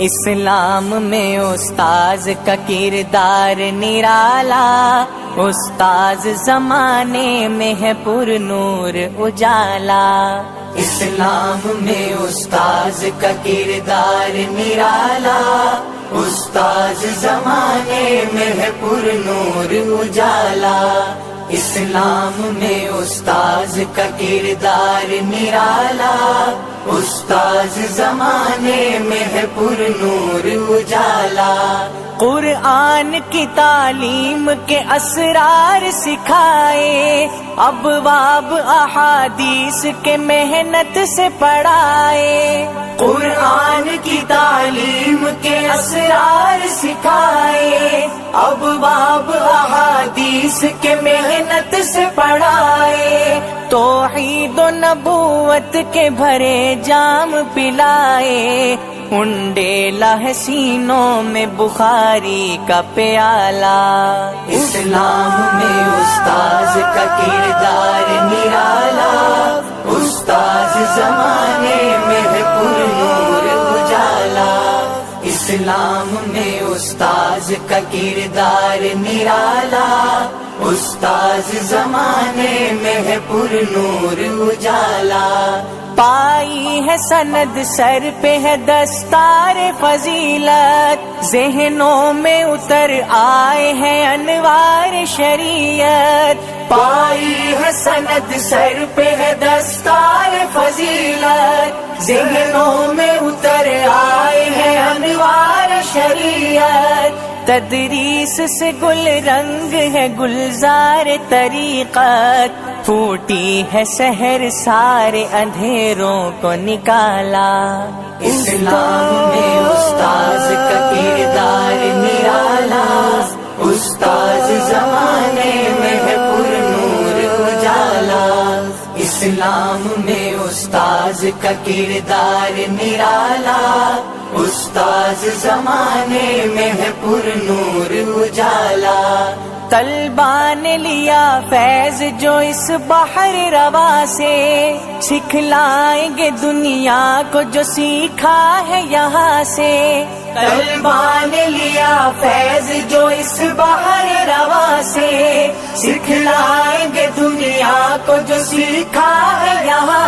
اسلام میں استاذ کا کردار نرالا، استاذ زمانے میں ہے پر نور اجالا۔ اسلام میں استاذ کا کردار نرالا، استاذ زمانے میں ہے پر نور اجالا۔ اسلام میں استاذ کا کردار نرالا، استاذ زمانے میں ہے پر نور اجالا۔ قرآن کی تعلیم کے اسرار سکھائے، ابواب احادیث کے محنت سے پڑھائے۔ قرآن کی تعلیم کے اسرار سکھائے، ابواب احادیث کے محنت سے پڑھائے۔ توحید و نبوت کے بھرے جام پلائے، انڈیلا ہے سینوں میں بخاری کا پیالہ۔ اسلام میں استاذ کا کردار نرالا، استاذ زمانے میں ہے پر نور اجالا۔ اسلام میں استاذ کا کردار نرالا، استاذ زمانے میں ہے پر نور اجالا۔ پائی ہے سند سر پہ ہے دستار فضیلت، ذہنوں میں اتر آئے ہیں انوار شریعت۔ پائی ہے سند سر پہ ہے دستار فضیلت، ذہنوں میں اتر آئے ہیں انوار شریعت۔ تدریس سے گل رنگ ہے گلزار طریقت، پھوٹی ہے سحر سارے اندھیروں کو نکالا۔ اسلام میں استاذ کا کردار نرالا، استاذ زمانے میں ہے پر نور اجالا۔ اسلام میں استاذ کا کردار نرالا، استاذ زمانے میں ہے پر نور اجالا۔ طلباء نے لیا فیض جو اس بحر رواں سے، سکھلائیں گے دنیا کو جو سیکھا ہے یہاں سے۔ طلباء نے لیا فیض جو اس بحر رواں سے، سکھلائیں گے دنیا کو جو سیکھا ہے یہاں